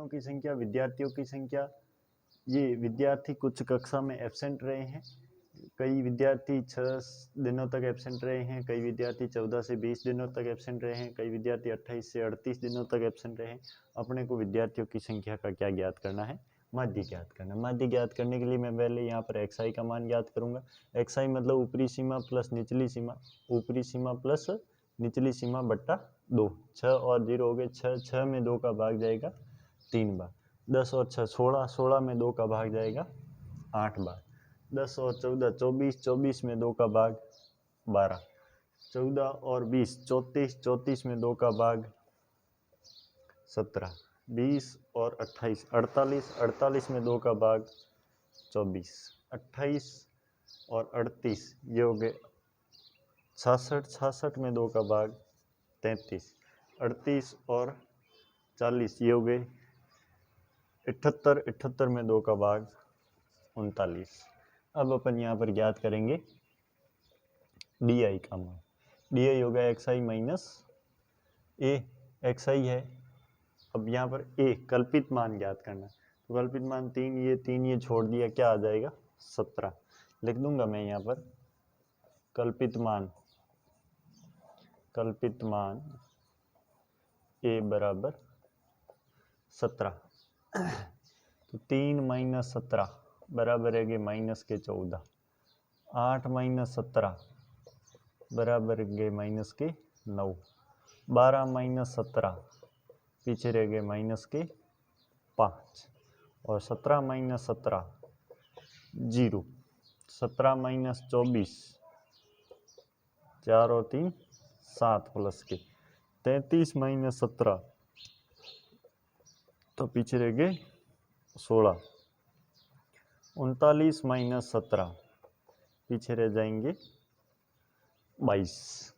छात्रों की संख्या, विद्यार्थियों की संख्या। ये विद्यार्थी कुछ कक्षा में एब्सेंट रहे हैं, कई विद्यार्थी 6 दिनों तक एब्सेंट रहे हैं, कई विद्यार्थी 14 से 20 दिनों तक एब्सेंट रहे हैं, कई विद्यार्थी 28 से 38 दिनों तक एब्सेंट रहे हैं। अपने को विद्यार्थियों की संख्या का क्या ज्ञात करना है? माध्य ज्ञात करना। माध्य ज्ञात करने के लिए मैं पहले यहाँ पर एक्स आई का मान ज्ञात करूँगा। एक्स आई मतलब ऊपरी सीमा प्लस निचली सीमा, ऊपरी सीमा प्लस निचली सीमा बट्टा 2। 6 और 0 हो गए 6, 6 में 2 का भाग जाएगा 3 बार, 10 और 6 16, 16 में 2 का भाग जाएगा 8 बार, 10 और 14 24, 24 में 2 का भाग 12, 14 और 20 34, 34 में 2 का भाग 17, 20 और 28 48, 48 में 2 का भाग 24, 28 और 38 ये हो गए 66, 66 में 2 का भाग 33, 38 और 40 ये हो गए 78, 78 में 2 का भाग 39। अब अपन यहाँ पर ज्ञात करेंगे डी आई का मान। डी आई होगा एक्स आई माइनस ए, एक्स आई है। अब यहाँ पर ए कल्पित मान ज्ञात करना है, तो कल्पित मान 3, ये 3 ये छोड़ दिया, क्या आ जाएगा 17। लिख दूंगा मैं यहाँ पर कल्पित मान ए बराबर 17। तो 3 माइनस 17 बराबर है माइनस के 14, 8 माइनस 17 बराबर है माइनस के 9, 12 माइनस 17 पीछे रह गए माइनस के 5, और 17 माइनस 17 0, 17 माइनस 24 4 और 3 7 प्लस के 33 माइनस 17 तो पीछे रह गए 16, 39 माइनस 17 पीछे रह जाएंगे 22।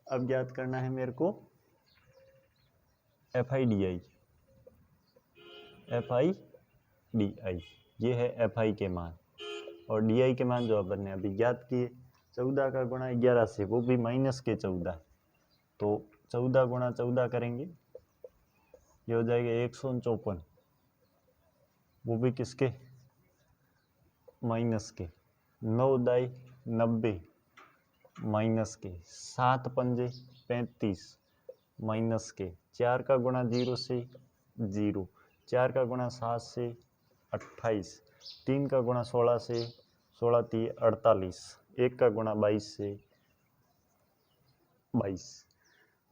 अब ज्ञात करना है मेरे को F I D I. F I D I ये है एफ आई के मान, और डी आई के मान जो अपन ने अभी ज्ञात किए 14 का गुणा 11 से, वो भी माइनस के 14, तो 14 गुणा 14 करेंगे ये हो जाएगा 154, वो भी किसके माइनस के, 9 दाई 90 माइनस के, 7 पंजे 35 माइनस के, 4 का गुणा 0 से 0, 4 का गुणा 7 से 28, 3 का गुणा 16 से 16 3 48, 1 का गुणा 22 से 22।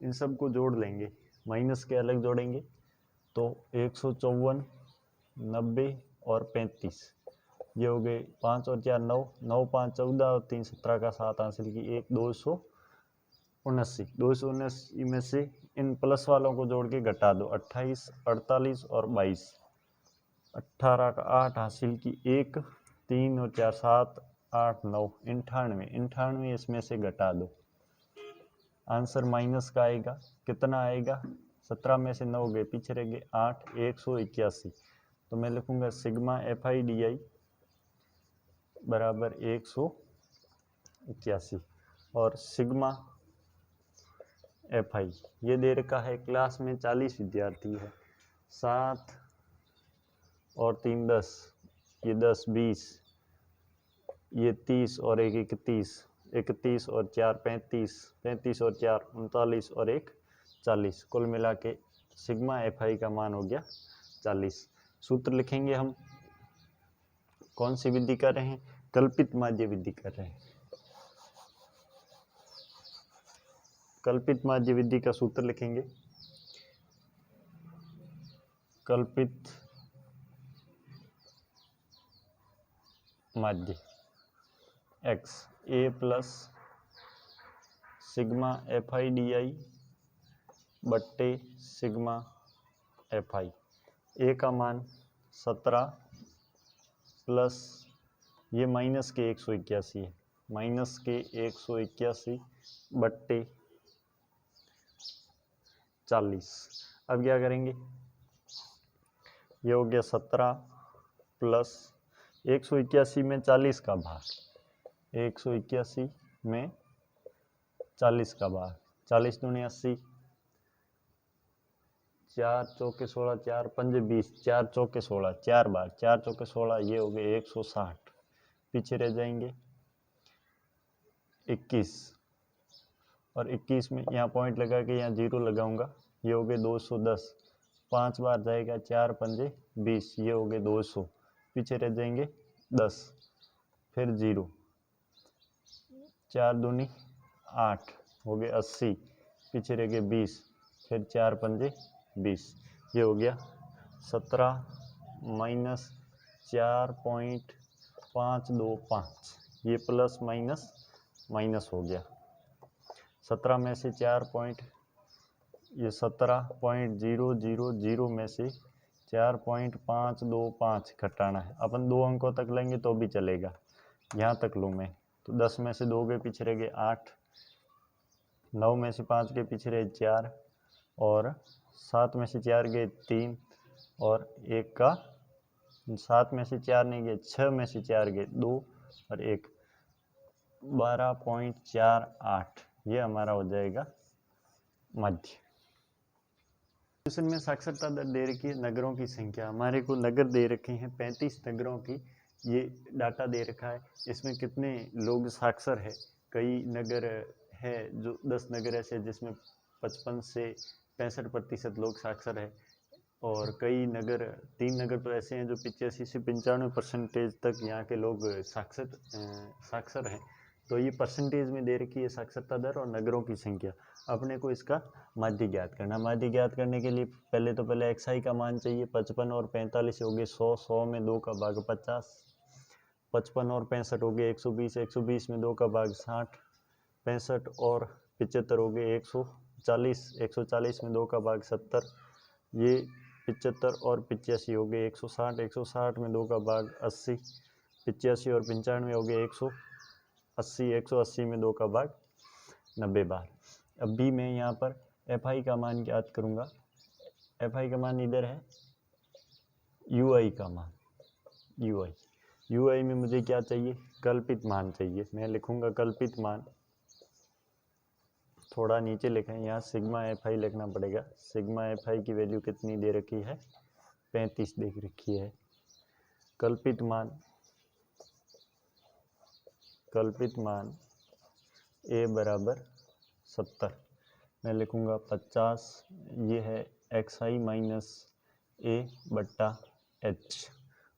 इन सब को जोड़ लेंगे, माइनस के अलग जोड़ेंगे तो 154, 90 और 35 ये हो गए 5 और 4 9, 9 5 14 और 3 17 का 7 हासिल की 1 279, 279 में से इन प्लस वालों को जोड़ के घटा दो 28, 48 और 22, 18 का 8 हासिल की 1 3 और 4 7 8 9 98, 98 इसमें से घटा दो, आंसर माइनस का आएगा। कितना आएगा? 17 में से 9 गए पीछे रह गए 8, 181। तो मैं लिखूंगा sigma F I D I बराबर 181, और सिग्मा एफ आई ये दे रखा है, क्लास में 40 विद्यार्थी है, 7 और 3 10, ये 10 20, ये 30 और 1 31, 31 और 4 35, 35 और 4 39 और 1 40, कुल मिला के सिग्मा एफ आई का मान हो गया 40। सूत्र लिखेंगे हम, कौन सी विधि कर रहे हैं? कल्पित माध्य विधि कर रहे हैं। कल्पित माध्य विधि का सूत्र लिखेंगे, कल्पित माध्य x a plus sigma F I D I बट्टे सिग्मा एफ आई। ए का मान 17 प्लस ये माइनस के 181 है, माइनस के 181 बट्टे 40। अब क्या करेंगे, ये हो गया 17 प्लस 181 में 40 का भाग, 181 में 40 का भाग, 40 दूनी 80, 4 चौके 16, 4 पंजे 20, 4 चौके 16, 4 बार 4 चौके 16, ये हो गए 160। पीछे रह जाएंगे 21, और 21 में यहाँ पॉइंट लगा के यहाँ 0 लगाऊंगा, ये हो गए 210। 5 बार जाएगा, 4 पंजे 20, ये हो गए 200। पीछे रह जाएंगे 10, फिर 0, 4 दूनी 8, हो गए 80। पीछे रह गए 20, फिर 4 पंजे 20, ये हो गया 17 माइनस 4.525, ये प्लस माइनस माइनस हो गया। 17 में से 17.0000 में से 4.525 घटाना है। अपन 2 अंकों तक लेंगे तो भी चलेगा, यहाँ तक लूँ मैं तो 10 में से 2 के पीछे रह गए 8, 9 में से 5 के पीछे रहे 4, और 7 में से 4 गए 3, और 1 का 7 में से 4 नहीं गए, 6 में से 4 गए 2, और 1 12.48, ये हमारा हो जाएगा मध्य। क्वेश्चन में साक्षरता दर दे रखी है, नगरों की संख्या, हमारे को नगर दे रखे हैं 35 नगरों की, ये डाटा दे रखा है। इसमें कितने लोग साक्षर है, कई नगर है जो 10 नगर ऐसे जिसमें 55 से 65% लोग साक्षर है, और कई नगर 3 नगर तो ऐसे हैं जो 85 से 95% तक यहाँ के लोग साक्षर हैं। तो ये परसेंटेज में दे रखी है साक्षरता दर और नगरों की संख्या। अपने को इसका माध्य ज्ञात करना। माध्य ज्ञात करने के लिए पहले xi का मान चाहिए। 55 और 45 हो गए 100, 100 में 2 का भाग 50, 55 और 65 हो गए 120, 120 में 2 का भाग 60, 65 और 75 हो गए 140, 140 में 2 का भाग 70, ये 75 और 85 हो गए 160, 160 में 2 का भाग 80, 85 और 95 हो गए 180, 180 में 2 का भाग 90 बार। अब भी मैं यहाँ पर fi का मान ज्ञात करूँगा। fi का मान इधर है, ui का मान, ui में मुझे क्या चाहिए, कल्पित मान चाहिए। मैं लिखूँगा कल्पित मान, थोड़ा नीचे लिखें, यहाँ सिग्मा fi लिखना पड़ेगा। सिग्मा fi की वैल्यू कितनी दे रखी है, 35 दे रखी है। कल्पित मान a बराबर 70, मैं लिखूँगा 50, ये है xi माइनस a बट्टा h,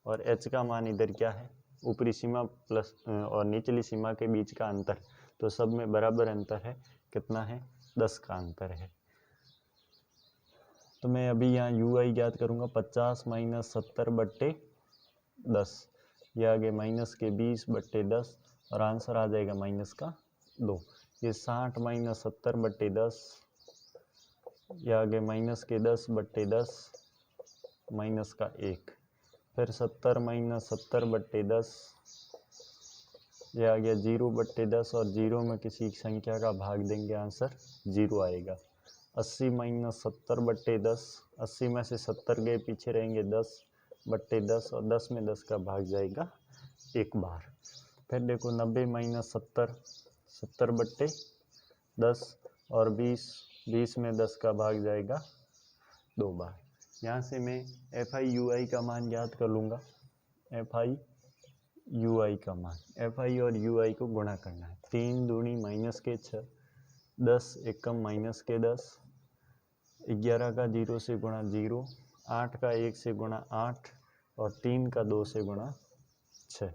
और h का मान इधर क्या है, ऊपरी सीमा प्लस और निचली सीमा के बीच का अंतर, तो सब में बराबर अंतर है, कितना है 10 का अंतर है। तो मैं अभी यहाँ ui ज्ञात करूँगा, 50 माइनस 70 बट्टे 10, ये आगे माइनस के 20 बट्टे 10, और आंसर आ जाएगा माइनस का 2। ये 60 माइनस 70 बट्टे 10, ये आगे माइनस के 10 बट्टे 10, माइनस का 1, फिर 70 माइनस 70 बट्टे 10, ये आ गया 0 बट्टे 10, और 0 में किसी संख्या का भाग देंगे, आंसर 0 आएगा। 80 माइनस 70 बट्टे 10, 80 में से 70 गए, पीछे रहेंगे 10 बट्टे 10, और 10 में 10 का भाग जाएगा 1 बार। फिर देखो 90 माइनस 70, 70 बट्टे 10, और 20 में 10 का भाग जाएगा 2 बार। यहाँ से मैं fi ui का मान ज्ञात कर लूँगा। fi ui का मान, fi और ui को गुणा करना है। 3 दूनी माइनस के 6, 10 एकम माइनस के 10, 11 का 0 से गुणा 0, 8 का 1 से गुणा 8, और 3 का 2 से गुणा 6।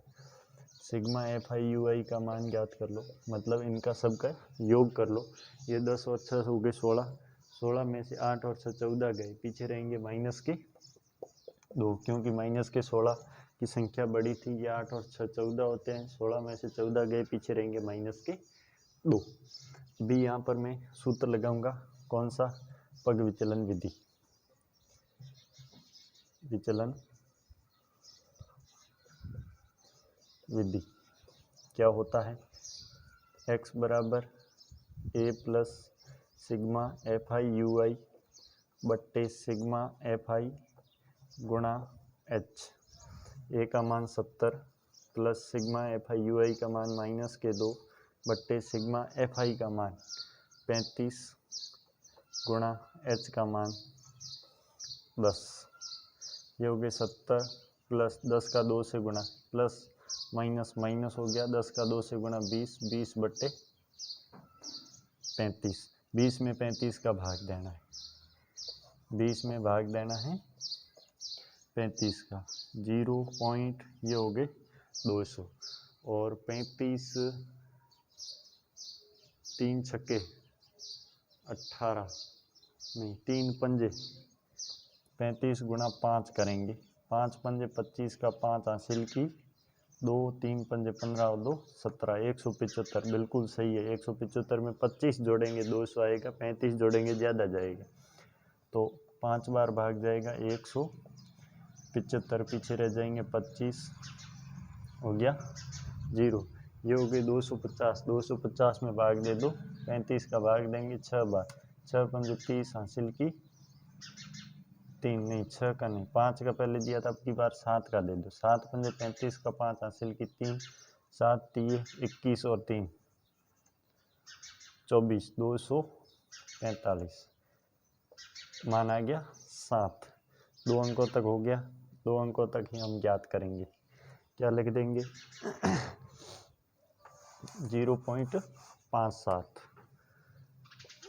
सिग्मा fi ui का मान ज्ञात कर लो, मतलब इनका सबका योग कर लो। ये 10 और 6 हो गए 16, 16 में से 8 और 6 14 गए, पीछे रहेंगे माइनस के 2, क्योंकि माइनस के 16 की संख्या बड़ी थी। ये 8 और 6 14 होते हैं, 16 में से 14 गए, पीछे रहेंगे माइनस के 2। भी यहाँ पर मैं सूत्र लगाऊंगा, कौन सा, पग विचलन विधि। विचलन विधि क्या होता है, x बराबर a plus sigma fi ui बट्टे सिग्मा fi गुणा h। a का मान 70 प्लस सिग्मा fi ui का मान माइनस के 2 बट्टे सिग्मा fi का मान 35 गुणा h का मान 10, ये हो गए 70 प्लस 10 का 2 से गुणा प्लस माइनस माइनस हो गया 10 का 2 से गुणा 20, 20 बटे 35, 20 में 35 का भाग देना है, 20 में भाग देना है 35 का, 0 पॉइंट ये हो गए 200 और 35 3 छक्के 18 नहीं 3 पंजे 35 गुणा 5 करेंगे, 5 पंजे 25 का 5 हासिल की 2 3 पंजे 15 और 2 17, 175 बिल्कुल सही है। 175 में 25 जोड़ेंगे 200 आएगा, 35 जोड़ेंगे ज़्यादा जाएगा तो 5 बार भाग जाएगा 175, पीछे रह जाएंगे 25 हो गया 0, ये हो गई 250, 250 में भाग दे दो, 35 का भाग देंगे 6 बार, 6 पंजे 30 हासिल की 3 नहीं 6 का नहीं 5 का पहले दिया था, अब की बार 7 का दे दो, 7 पंजे 35 का 5 हासिल की 3, 7 3 21 और 3 24, 245 मान आ गया 7, 2 अंकों तक हो गया, 2 अंकों तक ही हम ज्ञात करेंगे, क्या लिख देंगे 0.57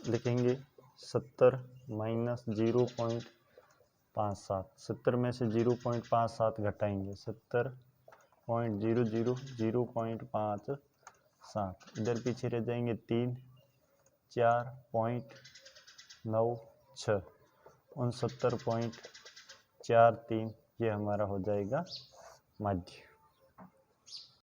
लिखेंगे, 70 माइनस 0.57, 70 में से 0.57 घटाएंगे 70.00 0.57, इधर पीछे रह जाएंगे 3 4.96 69.43, ये हमारा हो जाएगा माध्य।